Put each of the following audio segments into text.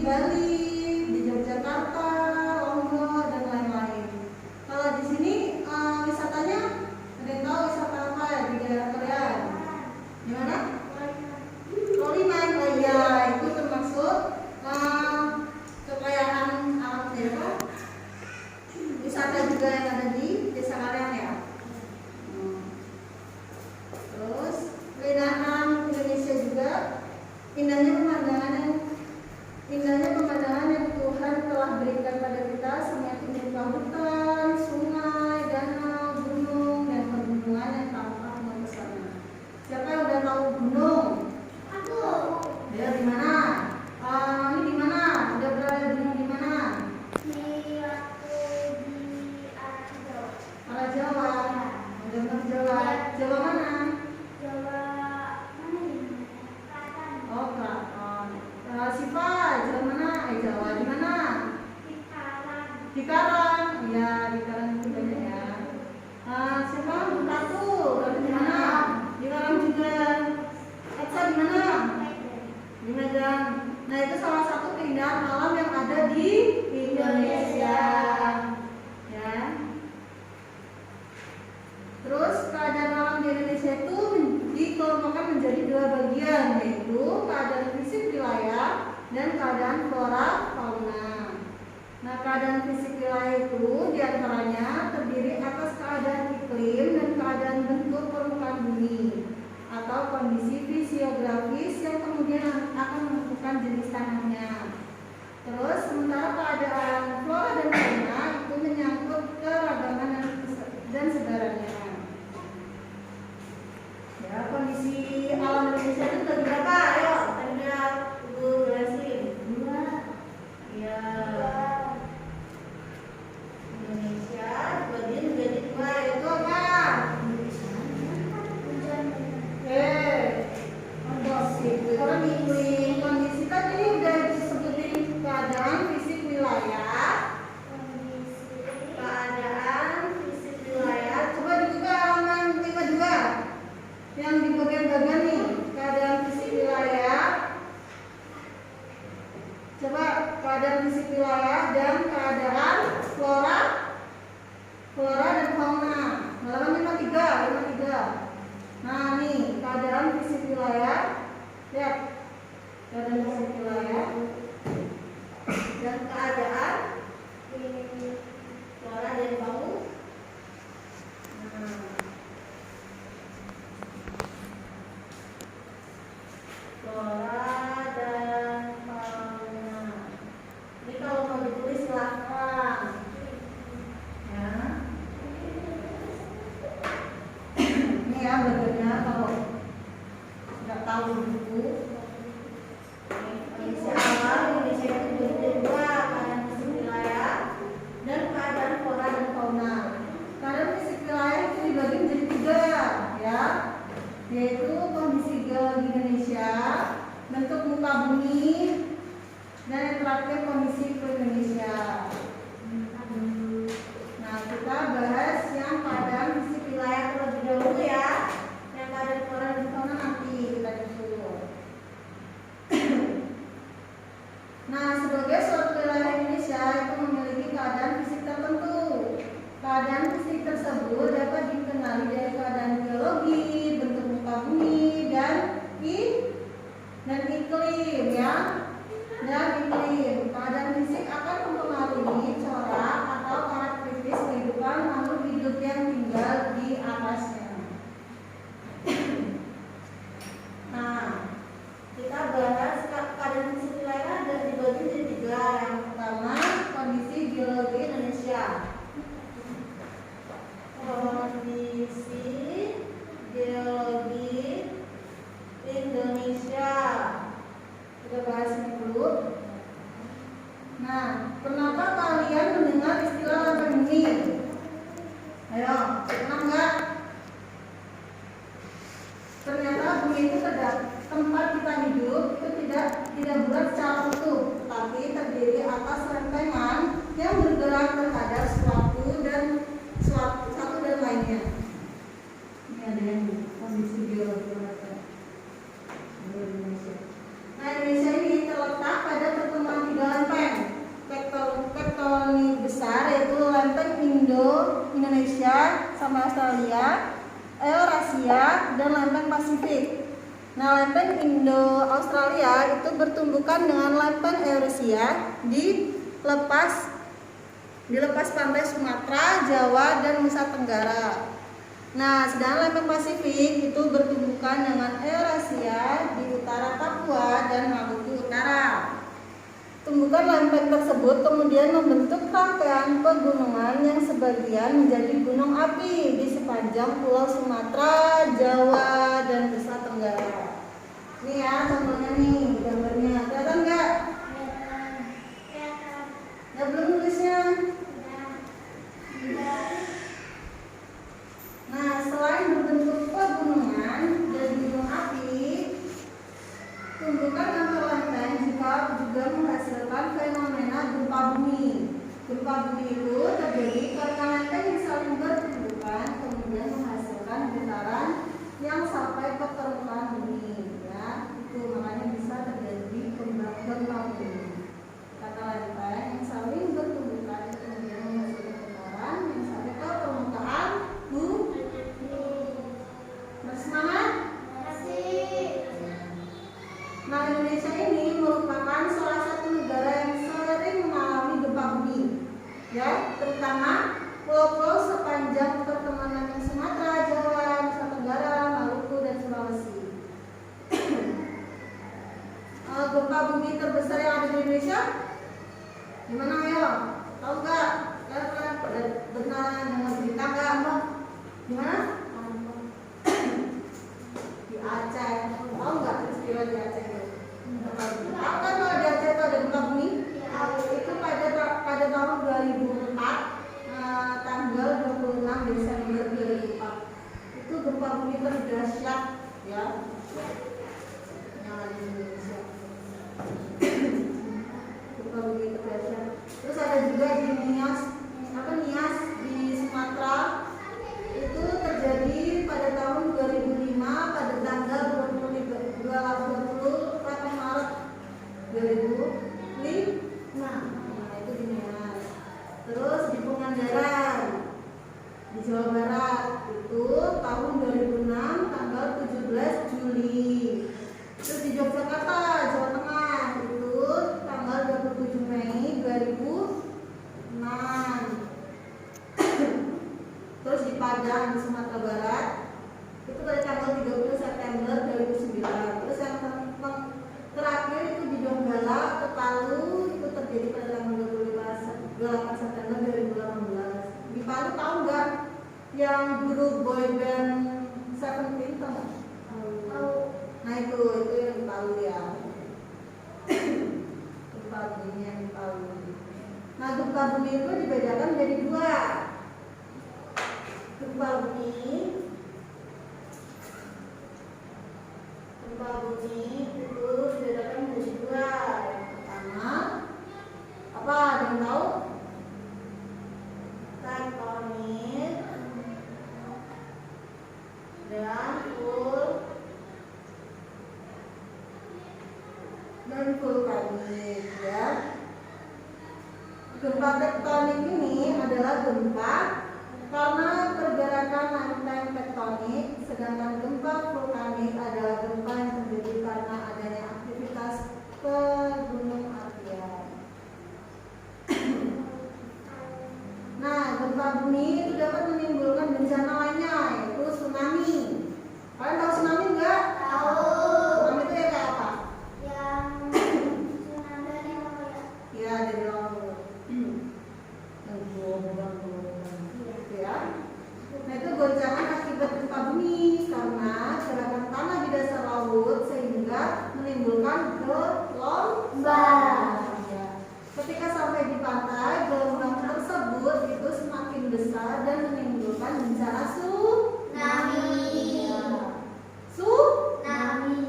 Bali, di Yogyakarta, Lombok dan lain-lain. Kalau di sini wisatanya ada yang tahu wisata apa ya di daerah Korea? Gimana? Koliman. Oh iya, itu termasuk kekayaan alam daerah. Wisata juga yang ada di Desa Kareang ya. Terus keindahan Indonesia juga, indahnya pemandangan yang Tuhan telah berikan pada kita, semakin berupa hutan, sungai, danau, gunung, dan pegunungan yang tampak mempesona. Siapa yang udah tahu gunung? Aku. Ya, di mana? Ini di mana? Udah berada di mana? Di arah Jawa. Udah Jawa. Jawa mana? Oh, Keraton. Siva, Jawa mana? Jawa di mana? Di Karang. Ya, di Karang itu banyak ya. Siapa? Bukatu. Berarti di mana? Di Karang juga. Eksa di mana? Di Medan. Nah, itu salah satu keindahan alam yang ada di Indonesia. Ya. Terus keadaan alam di Indonesia itu dikelompokkan menjadi dua bagian, yaitu keadaan fisik wilayah dan keadaan flora fauna. Nah, keadaan fisik wilayah itu diantaranya terdiri atas keadaan iklim dan keadaan bentuk permukaan bumi atau kondisi fisiografis yang kemudian akan menentukan jenis tanahnya. Terus sementara keadaan flora dan fauna itu menyangkut keragaman dan sebarannya. Ya, kondisi alam Indonesia itu bagi berapa? Ayo, Anda Ibu jelasin. 2. Ya. Indonesia dibagi menjadi 2, yaitu apa? Kondisi tadi udah disebutin keadaan fisik wilayah. Coba dibuka halaman 52. Yang di bagian-bagian nih, keadaan fisik wilayah. Coba keadaan fisik wilayah dan keadaan flora dan fauna. Halaman 53. Nah, nih keadaan fisik wilayah. Lihat. Keadaan fisik wilayah dan keadaan flora dan fauna. Flora dan fauna. Ini kalau mau ditulis silahkan. Ya. Ini ya bagiannya kalau nggak tahu buku. Kondisi alam Indonesia itu berdiri dua, keadaan fisik wilayah dan keadaan flora dan fauna. Keadaan fisik wilayah itu dibagi menjadi 3, ya, yaitu kondisi geologi Indonesia, bentuk muka bumi, dan yang terakhir kondisi iklim Indonesia. Nah, kita bahas yang keadaan fisik wilayah terlebih dahulu ya. Yang keadaan flora dan fauna nanti kita disuruh. Nah, sebagai suatu wilayah Indonesia itu memiliki keadaan fisik tertentu. Keadaan fisik tersebut dapat dikenali dari keadaan geologi, bentuk muka bumi, dan iklim ya. Dan iklim. Keadaan fisik akan mempengaruhi corak atau karakteristik kehidupan makhluk hidup yang tinggal di atasnya. Nah, kita bahas keadaan fisik wilayah dan dibagi menjadi 3. Yang pertama, kondisi geologi Indonesia. Kondisi geologi Indonesia. Kita bahas ini dulu. Nah, kenapa kalian mendengar istilah lempeng bumi? Ayo, pernah nggak? Ternyata bumi itu tempat kita hidup itu tidak bulat secara utuh, tetapi terdiri atas lempengan yang bergerak terhadap satu dan lainnya. Ini ada yang kondisi geologi Indonesia. Nah, Indonesia ini terletak pada pertemuan 3 sama Australia, Eurasia, dan lempeng Pasifik. Nah, lempeng Indo-Australia itu bertumbukan dengan lempeng Eurasia di lepas pantai Sumatera, Jawa, dan Nusa Tenggara. Nah, sedangkan lempeng Pasifik itu bertumbukan dengan Eurasia di utara Papua dan Maluku Utara. Tumbukan lempeng tersebut kemudian membentuk rangkaian pegunungan yang sebagian menjadi gunung api di sepanjang Pulau Sumatera, Jawa, dan Nusa Tenggara. Ini ya contohnya nih, gambarnya. Kelihatan nggak? Ya belum nulisnya? Nah, selain berbentuk pegunungan dan gunung api, tumbukan antar lempeng juga menghasilkan fenomena gempa bumi. Gempa bumi itu terjadi karena lempeng yang saling bertumbukan kemudian menghasilkan getaran yang sampai ke permukaan bumi. Ya, itu makanya bisa terjadi gempa bumi. Karena lempeng yang saling bertumbukan kemudian menghasilkan getaran yang sampai ke permukaan bumi. Bersemangat? Nah, Indonesia ini merupakan salah satu negara yang sering mengalami gempa bumi, ya, terutama pulau-pulau sepanjang pertemanan Sumatera, Jawa, Nusa Tenggara, Maluku, dan Sulawesi. Gempa bumi terbesar yang ada di Indonesia, di mana ya? Tahu nggak? Kalian pernah dengar berita nggak? Di mana? Di Aceh. Tahu nggak peristiwa di Aceh? Tahu kan kalau di Aceh itu ada gempa bumi? Itu pada tahun 2004, tanggal 26 Desember 2004. Itu gempa bumi terdahsyat, ya, yang ada di Indonesia. Gempa bumi terdahsyat. Terus ada juga di Nias di Sumatera. Itu terjadi pada tahun 2005 pada tanggal 28 Maret 2005. Nah, itu di Nias. Terus di Pangandaran di Jawa Barat itu tahun 2006 tanggal 17 Juli. Terus di Yogyakarta, Jawa Tengah itu tanggal 27 Mei 2006. Terus di Padang di Sumatera Barat itu pada tanggal 30 September 2009. Terus yang terakhir itu di Donggala atau Palu itu terjadi pada tanggal 28 September 2018. Di Palu tahu nggak yang grup boyband Seventeen, tahu nggak? Nah itu yang di Palu ya. Gempa bumi yang di Palu. Nah, gempa bumi itu dibedakan menjadi dua. Gempa bumi itu dibedakan menjadi dua. Yang pertama apa? Ada yang tahu? Tektonik dan vulkanik, ya. Gempa tektonik ini adalah gempa karena pergerakan lempeng tektonik, sedangkan gempa vulkanik adalah gempa yang terjadi karena adanya aktivitas gunung apian. Nah, gempa bumi itu dapat menimbulkan bencana lainnya, yaitu tsunami. Kalian tahu tsunami nggak? Tahu. Tsunami itu ya kayak apa? Yang tsunami dari laut ya? Iya, dari laut. Gitu ya. Nah, itu goncangan akibat gempa bumi karena gerakan tanah di dasar laut sehingga menimbulkan gelombang. Ketika sampai di pantai, gelombang tersebut itu semakin besar dan menimbulkan bencana tsunami. Tsunami.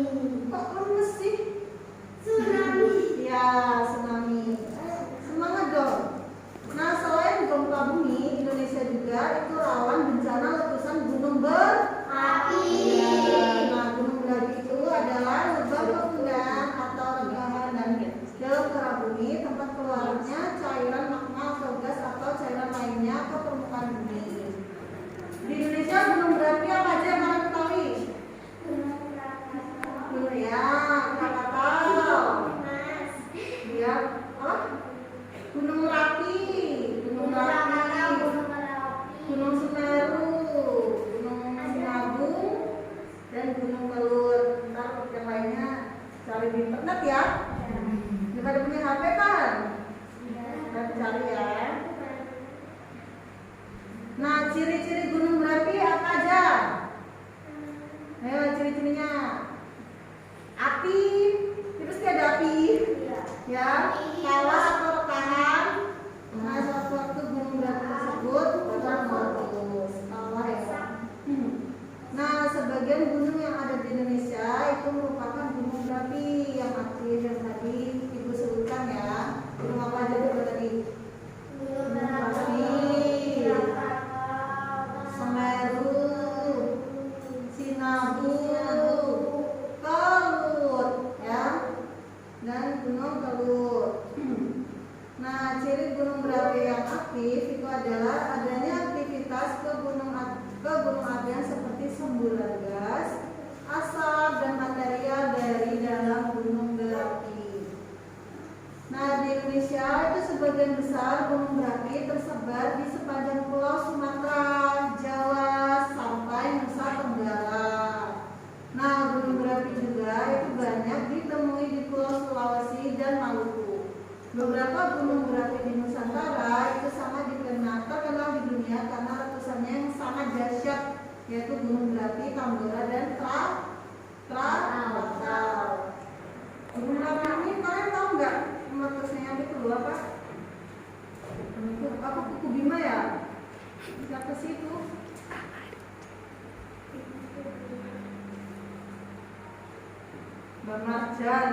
Kok lemes sih? Tsunami. Ya, tsunami. Semangat dong. Nah, selain gempa bumi, Indonesia juga itu rawan bencana letusan gunung berapi. Ya, nah, gunung berapi itu adalah lubang letusan atau renggahan dan dalam kera bumi tempat keluarnya cairan magma atau gas atau cairan lainnya ke permukaan bumi. Di ciri-ciri gunung berapi apa aja? Ayo ciri-cirinya. Api, terus ada api, ya, kawah atau rekahan. Nah, sewaktu gunung berapi tersebut akan meletus. Kawah ya. Nah, sebagian gunung yang ada di Indonesia itu merupakan gunung berapi yang aktif yang tadi Ibu sebutkan ya. Gunung apa aja dulu tadi? Gunung Berapi, Semeru, Sinabung, Kelut, ya, dan Gunung Kelut. Nah, ciri gunung berapi yang aktif itu adalah adanya aktivitas ke gunung api yang seperti semburan gas, asap, dan material dari dalam gunung berapi. Nah, di Indonesia itu sebagian besar gunung berapi tersebar di sepanjang pulau Sumatera, Jawa, sampai Nusa Tenggara. Nah, gunung berapi juga itu banyak ditemui di Pulau Sulawesi dan Maluku. Beberapa gunung berapi di Nusantara itu sangat terkenal di dunia karena letusannya yang sangat dahsyat, yaitu gunung berapi Tambora dan Krakatau. Gunung berapi ini kalian tahu nggak meletusnya itu apa? Itu apa, Kuku Bima ya? Siapa sih itu? Bang Marijan,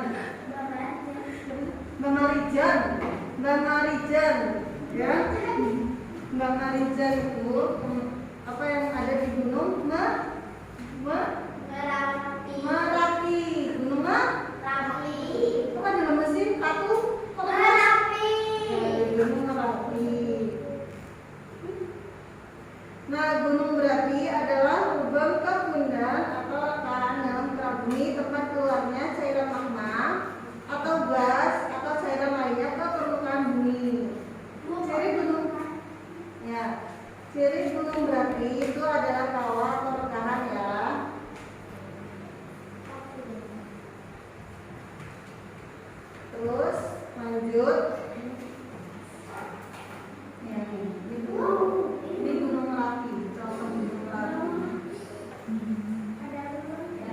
ya. Bang Marijan itu apa yang ada di gunung Merapi. Gunung Merapi. Apa di dalam mesin? Satu Merapi. Gunung Merapi. Nah, gunung berapi adalah lubang kepundan atau rekahan dalam permukaan bumi tempat keluarnya cairan magma atau gas atau cairan lainnya ke permukaan bumi. Ciri gunung berapi itu adalah kawah atau rekahan ya. Terus lanjut. Ini gunung Merapi, contoh gunung Merapi.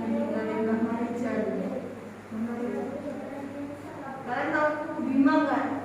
Yang dari Bang Marijan. Kalian tahu Kuku Bima nggak?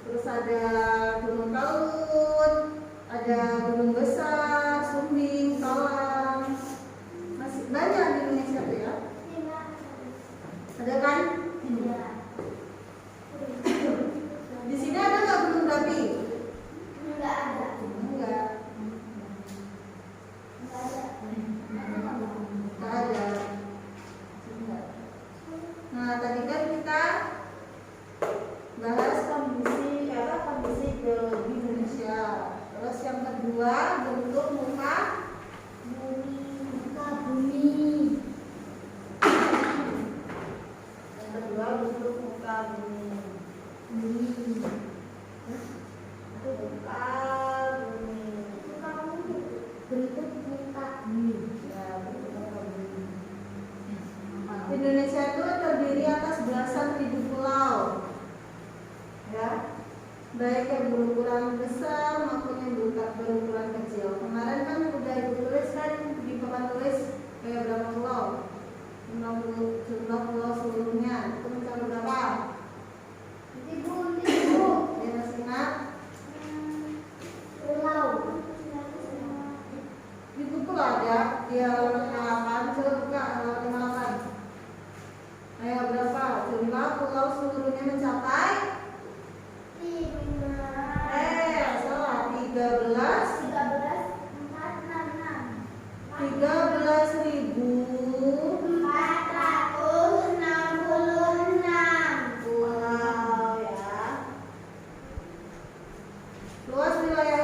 Terus ada Gunung Kelut, ada Gunung Besar, Sumbing, Talang, masih banyak di Indonesia tuh ya. Ada kan? Di sini ada nggak gunung berapi? Enggak ada. Nah, tadi kan kita bahas kondisi geologi Indonesia. Terus yang kedua, bentuk muka bumi. Yang kedua, bentuk muka bumi. Indonesia itu terdiri atas belasan ribu pulau, ya, baik yang berukuran besar maupun yang berukuran kecil. Kemarin kan udah ibu tulis kan di papan tulis kayak berapa pulau, jumlah pulau seluruhnya itu mencapai berapa? Ibu, ya masih ingat? Pulau. Di buku ada di halaman 58, coba buka halaman 58. Ayo berapa? Jumlah pulau seluruhnya mencapai? Salah. 13.466 pulau ya. Luas wilayah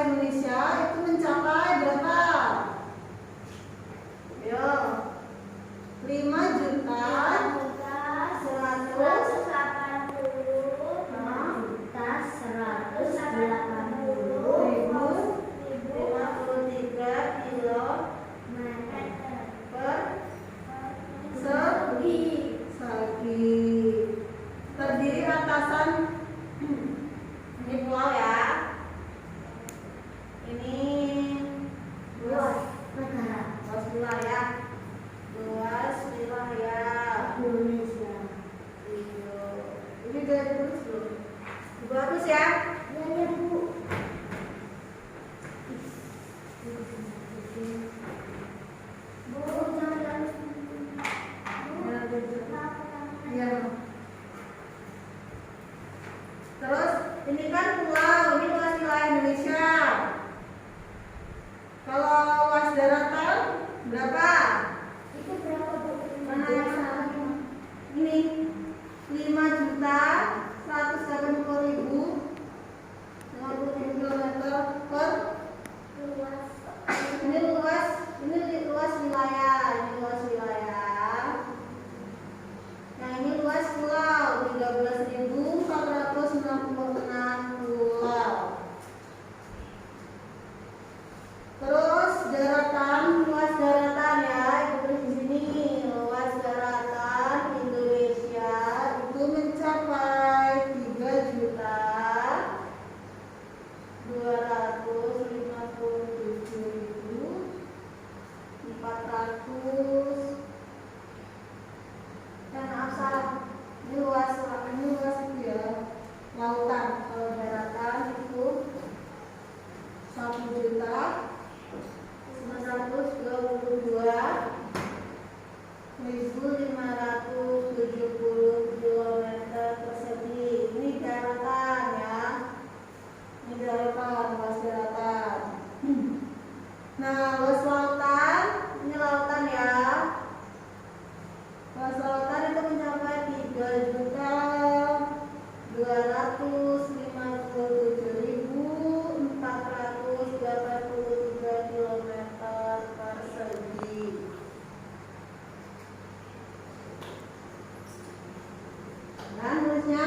Dan tulisnya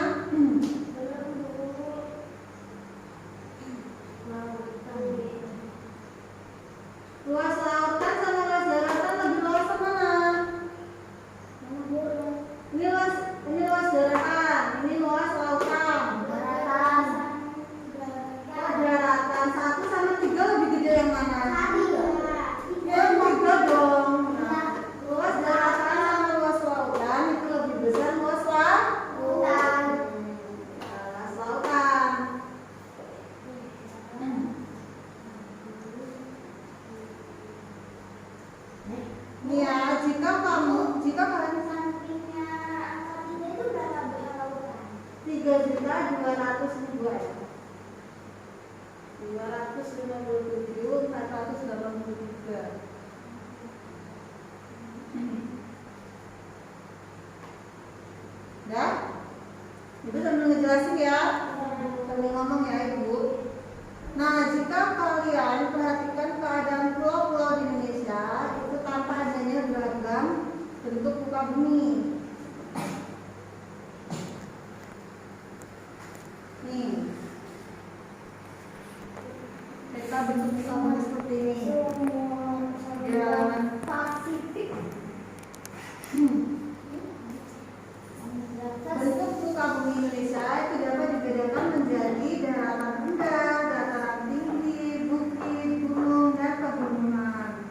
luas lautan sama luas daratan lebih luas mana? Ini luas daratan, ini luas lautan. Daratan 1 sama 3 lebih gede yang mana? Yang 3 dong. Nah, luas daratan sama luas lautan itu lebih besar luas lautan. Luas lautan. Nih ya, jika kalian Sampingnya angka 3 itu berapa lautan? 3.200.000 ya. 257.483. Udah? Ibu sambil ngejelasin ya, sambil ngomong ya Ibu. Nah, jika kalian perhatikan keadaan pulau-pulau di Indonesia, itu tanpa adanya beragam bentuk muka bumi. Nih, kita bentuk muka bumi seperti ini. Jalan Pasifik. bentuk muka bumi Indonesia itu dapat dibedakan menjadi daratan rendah, dataran tinggi, bukit, gunung, dan pegunungan.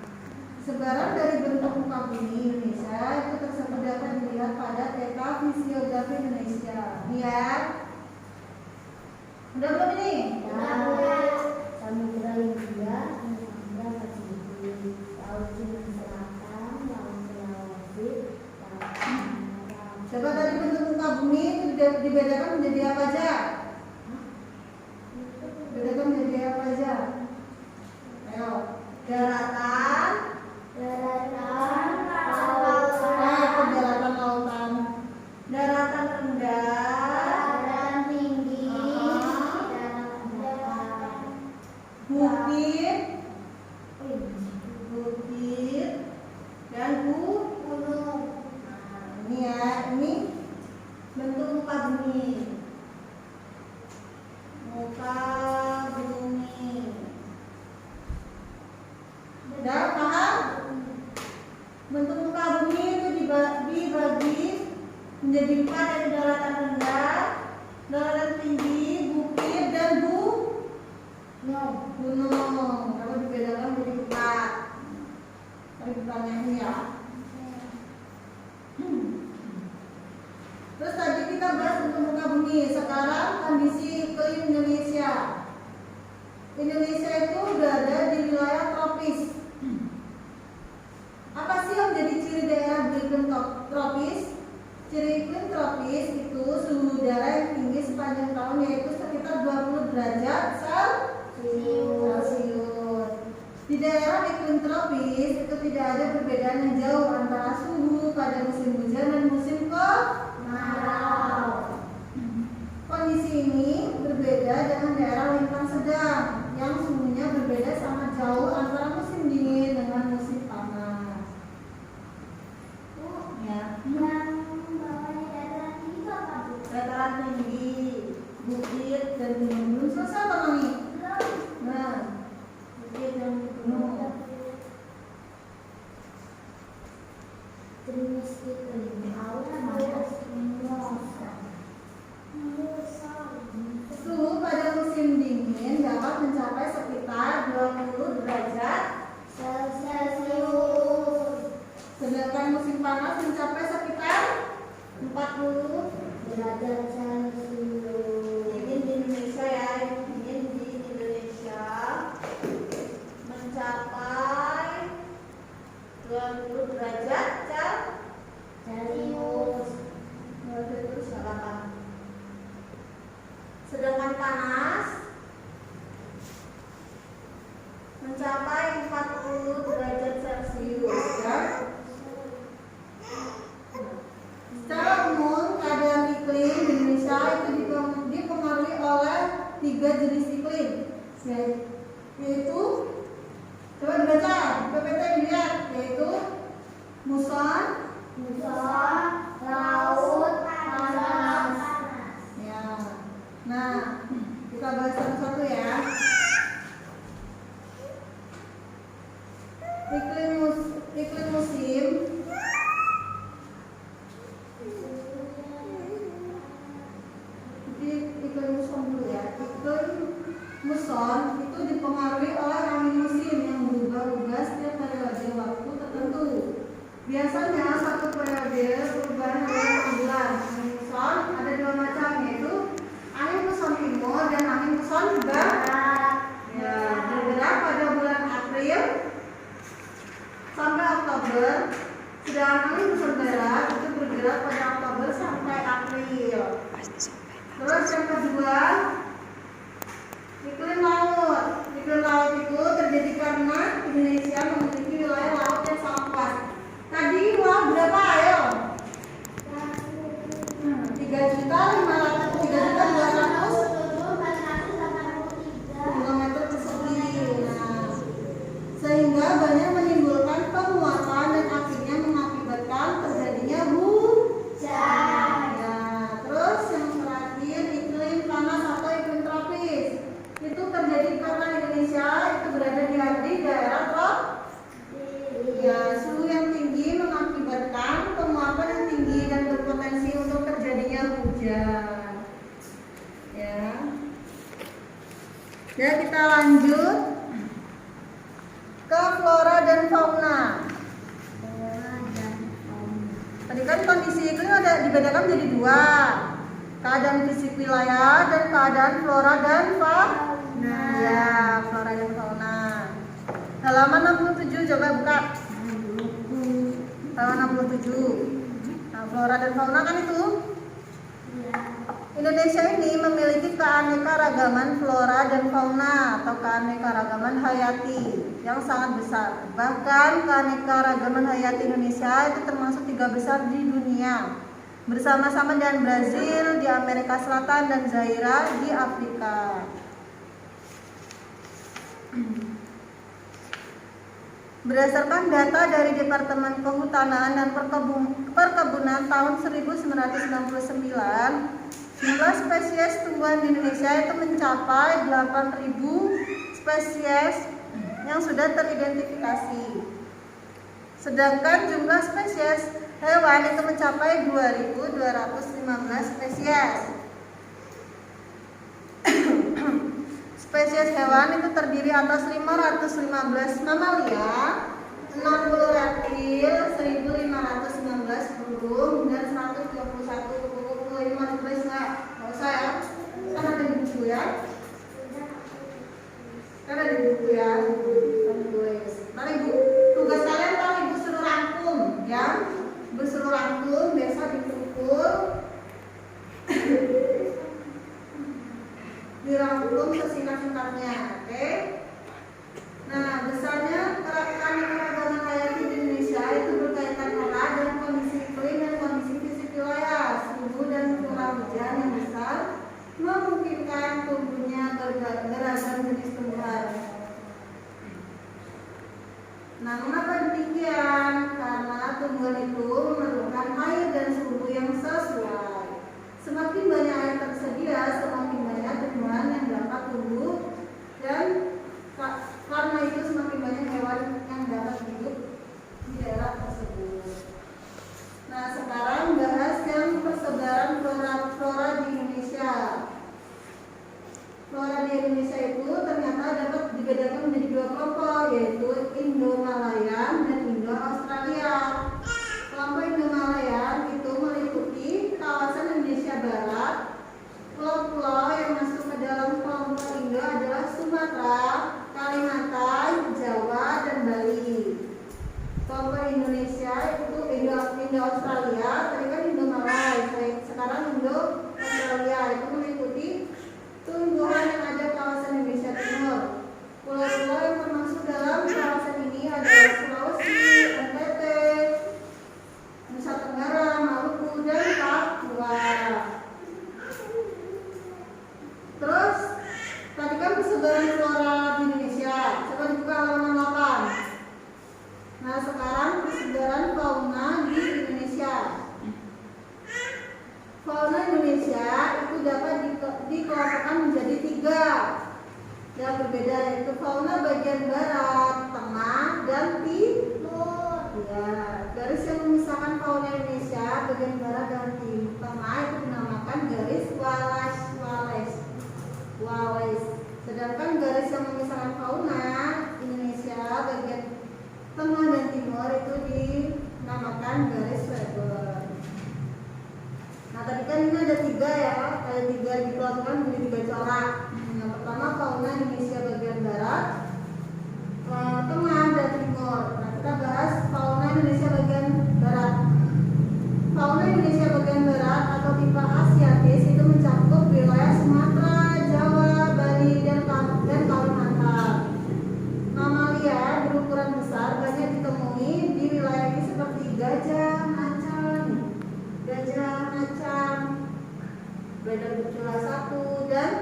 Sebaran dari bentuk muka bumi Indonesia itu tersebut dapat dilihat pada peta fisiografi Indonesia. Lihat, udah belum ini? Samudra Hindia, Samudra Pasifik, Laut Cina Selatan, Laut Sulawesi, Coba dari bentuk muka bumi itu dibedakan menjadi apa aja? Dibedakan menjadi apa aja? Ayo, daratan. daratan, Daratan lautan. Daratan rendah, daratan tinggi, bukit, dan gunung. Nah, ini ya, ini bentuk muka bumi. Muka bumi. Udah paham? Bentuk muka bumi itu dibagi menjadi 4, dari daratan rendah, daratan tinggi, bukit, dan gunung. Kalau dibedakan menjadi 4. Tadi pertanyaannya ya. Terus tadi kita bahas bentuk muka bumi. Sekarang kondisi iklim Indonesia. Indonesia itu berada di wilayah tropis. Apa sih yang menjadi ciri daerah beriklim tropis? Ciri iklim tropis itu suhu udara yang tinggi sepanjang tahun, yaitu sekitar 20 derajat Celcius. Di daerah iklim tropis itu tidak ada perbedaan yang jauh antara suhu pada musim hujan dan musim kemarau. Kondisi ini berbeda dengan daerah lintang sedang yang suhunya berbeda sangat jauh antara musim dingin dengan musim panas. Ya. Yang bawahnya dataran tinggi itu apa, Bu? Dataran tinggi, bukit, dan gunung. Belum selesai Bang Mami? Nah, bukit dan gunung. Jenis iklim laut panas, Suhu pada musim dingin dapat mencapai sekitar 20 derajat Celcius. sedangkan musim panas mencapai sekitar 40 derajat Celcius. dingin di Indonesia ya, dingin di Indonesia mencapai 20 derajat Celcius. Celcius apa? Sedangkan panas mencapai 40 derajat Celcius ya. Secara umum keadaan iklim di Indonesia itu dipengaruhi oleh 3 jenis iklim, yaitu coba dibaca PPT dilihat, yaitu muson, Muson, laut, panas, muson itu dipengaruhi oleh angin musim yang berubah-ubah setiap periode waktu tertentu. Biasanya satu periode perubahan adalah bulan. Angin muson ada dua macam, yaitu angin muson timur dan angin muson barat. Ya, bergerak pada bulan April sampai Oktober. Sedangkan angin muson barat itu bergerak pada Oktober sampai April. Terus yang kedua, iklim laut. Iklim laut itu terjadi karena Indonesia memiliki wilayah laut yang sangat luas. Tadi berapa ayo? 3.200 kilometer persegi. Nah, sehingga banyak menimbulkan penguapan dan akhirnya mengakibatkan terjadinya hujan. Ya, terus yang terakhir iklim panas atau iklim tropis. Itu terjadi karena Indonesia itu berada di daerah tropis. Ya, suhu yang tinggi mengakibatkan penguapan yang tinggi dan berpotensi untuk terjadinya hujan. Ya, kita lanjut ke flora dan fauna. Tadi kan kondisi iklim ada dibedakan menjadi dua, keadaan fisik wilayah dan keadaan flora dan fauna. Ya, flora dan fauna. Halaman 67, coba buka. Halaman 67. Nah, flora dan fauna kan itu. Indonesia ini memiliki keanekaragaman flora dan fauna atau keanekaragaman hayati yang sangat besar. Bahkan keanekaragaman hayati Indonesia itu termasuk 3 besar di dunia, bersama-sama dengan Brazil di Amerika Selatan dan Zaire di Afrika. Berdasarkan data dari Departemen Kehutanan dan Perkebunan tahun 1999, jumlah spesies tumbuhan di Indonesia itu mencapai 8.000 spesies yang sudah teridentifikasi. Sedangkan jumlah spesies hewan itu mencapai 2.215 spesies. Spesies hewan itu terdiri atas 515 mamalia, 60 reptil, 1.519 burung, dan 121 kuku-kuku. Tulis nggak usah ya, kan ada di buku ya. Kan ada di buku ya, tulis. Nanti ibu, tugas kalian kalau ibu suruh rangkum ya, ibu suruh rangkum, biasa dipukul. Dirangkum sesingkat-singkatnya, oke? Nah, besarnya keanekaragaman hayati di Indonesia itu berkaitan erat dengan kondisi iklim dan kondisi fisik wilayah. Suhu dan curah hujan yang besar memungkinkan tumbuhnya beragam jenis tumbuhan. Nah, mengapa demikian? Karena tumbuhan itu memerlukan air dan suhu yang sesuai. Semakin banyak air tersedia, semakin banyak tumbuhan yang dapat tumbuh, dan karena itu semakin banyak hewan yang dapat hidup di daerah tersebut. Nah, sekarang bahas yang persebaran flora di Indonesia. Flora di Indonesia itu ternyata dapat dibedakan menjadi 2 kelompok, yaitu Indo-Malayan dan Indo-Australia. Kelompok Indo-Malayan itu meliputi kawasan Indonesia Barat. Pulau-pulau yang masuk ke dalam kelompok Indo adalah Sumatera, Kalimantan, Jawa, dan Bali. Kelompok Indonesia itu Indo-Australia, tadi kan Indo-Malay, sekarang Indo-Australia itu meliputi tumbuhan yang ada di kawasan Indonesia Timur. Pulau-pulau yang termasuk dalam kawasan ini adalah Sulawesi, NTT, Nusa Tenggara, Maluku, dan Papua. Terus tadi kan persebaran flora di Indonesia. Coba dibuka halaman 8. Nah, sekarang persebaran fauna di Indonesia. Fauna Indonesia itu dapat dikelompokkan menjadi 3 yang berbeda, yaitu fauna bagian barat, tengah, dan timur. Ya, garis yang memisahkan fauna Indonesia bagian barat dan tengah itu dinamakan garis Wallace. Sedangkan Perhatikan ini ada 3 ya, ada 3 dikelompokkan menjadi 3 corak. Yang pertama fauna Indonesia bagian barat, tengah dan timur. Nah, kita bahas fauna Indonesia bagian barat. Fauna Indonesia bagian barat atau tipe Asiatis itu mencakup wilayah Sumatera, Jawa, Bali, dan Kalimantan. Mamalia berukuran besar banyak ditemui di wilayah ini seperti gajah, macan, badak bercula 1 dan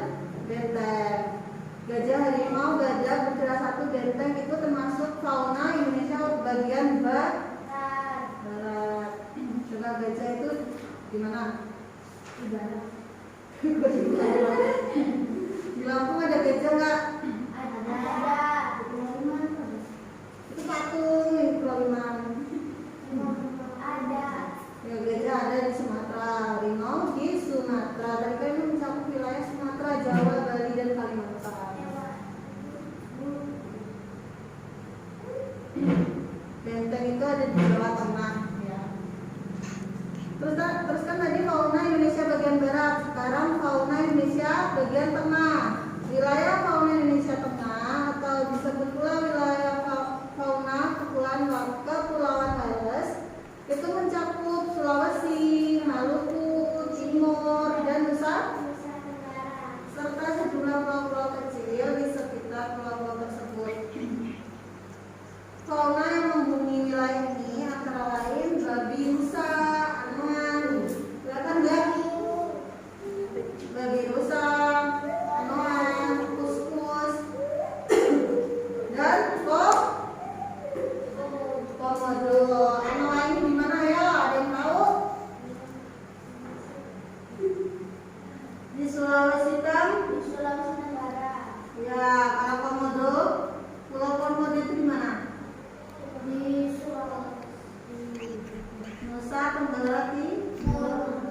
benteng. Gajah, harimau, gajah bercula 1, benteng itu termasuk fauna Indonesia bagian barat. Coba gajah itu di mana? Di barat. Di Lampung ada gajah nggak? Ada. Itu patung di Pulau Liman. Ada. Ya, gajah ada di Sumatera, harimau di Sumatera. Tadi kan itu mencakup wilayah Sumatera, Jawa, Bali, dan Kalimantan. Benteng itu ada di Jawa Tengah. Ya. Terus kan tadi fauna Indonesia bagian barat. Sekarang fauna Indonesia bagian tengah. Wilayah fauna Indonesia tengah atau disebut pula wilayah fauna Kepulauan Wales itu mencakup Sulawesi, Maluku, Timor, dan Nusa serta sejumlah pulau-pulau kecil di sekitar pulau-pulau tersebut. Fauna yang menghuni wilayah ini antara lain babi rusa, anoan, kelihatan nggak? Babi rusa, anoan, kuskus, dan komodo. Anoan ini di mana ya? Ada yang tahu? Di Sulawesi kan? Di Sulawesi Tenggara. Ya, kalau komodo, pulau komodo itu di mana? Di Sulawesi. Nusa Tenggara Timur.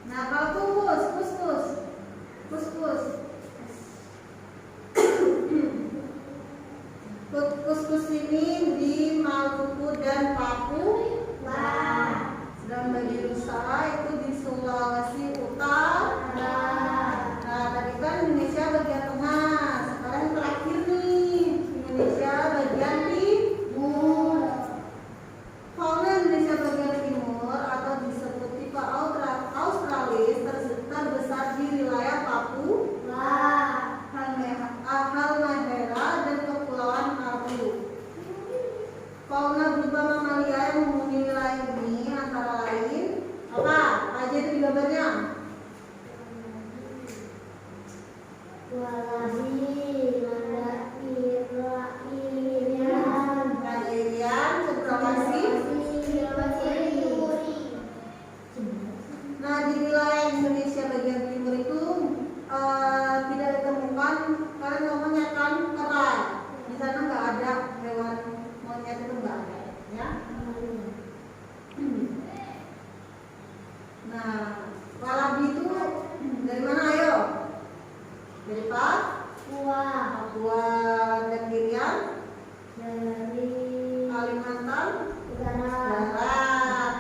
Nah, kalau kuskus ini di Maluku dan Papua. Sedang babi rusa itu di Sulawesi Utara. Nah, tadi kan Indonesia bagian tengah. Sekarang yang terakhir nih, Indonesia bagian timur. Fauna Indonesia bagian timur atau disebut tipe Australis terbesar di wilayah Papua, Halmahera, dan Kepulauan Aru. Fauna berupa mamalia yang menghuni wilayah ini antara lain apa? Aja itu di gambarnya. Raja Irian, cendrawasih. Nah, di wilayah Indonesia bagian timur itu tidak ditemukan kalian ngomongnya kan kerai. Di sana nggak ada hewan monyet itu nggak ada, ya. Nah, walabi itu dari mana ayo? Dari Papua dan Irian Dari Kalimantan Utara. Barat.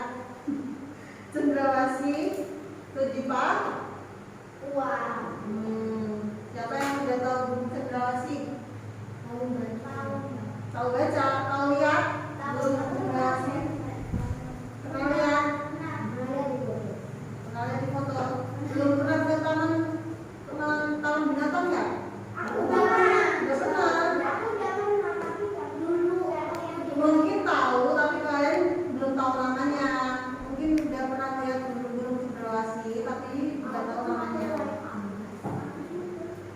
Cendrawasih itu di Papua. Siapa yang udah tahu cendrawasih? Tahu baca? Tahu lihat? Belum cendrawasih? Pernah lihat? Pernah lihat di foto? Belum pernah ke taman binatang ya? Udah pernah. Mungkin tahu tapi kalian belum tahu namanya. Mungkin udah pernah lihat burung-burung cendrawasih tapi nggak tahu namanya.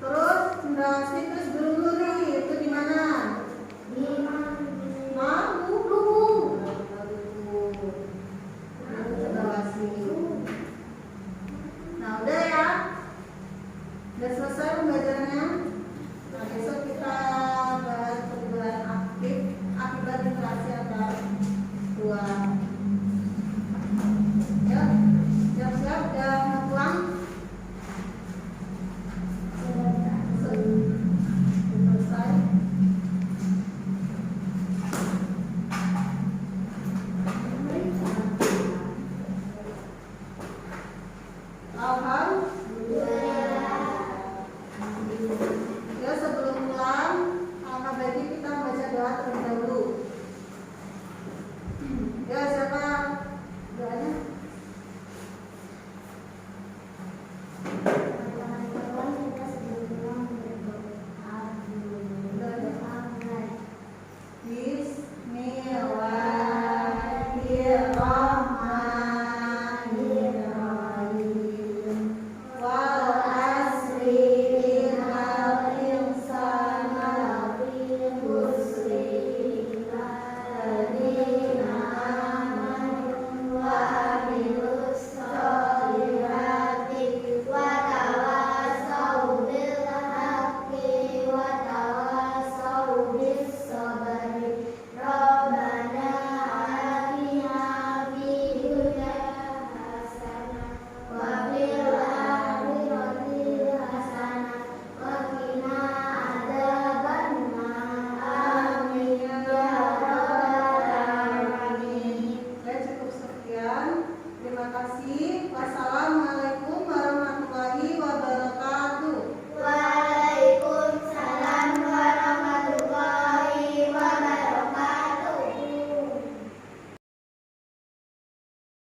Terus cendrawasih, terus burung luri itu di mana? Di Ya, sebelum pulang, angkat baiknya kita baca doa terlebih dahulu. Ya, siapa doanya? Bismillahirrahmanirrahim. Wal asri innal insana lafi khusr illa alladziina aamanu wa amilus sholihati wa tawassaw bil haqqi wa tawassaw bis sabri. Rabbana atina fid dunya hasanah wa fil akhirati hasanah wa qina adzabannar. Amin ya rabbal alamin. Baik, cukup sekian. Terima kasih. Wassalamualaikum warahmatullahi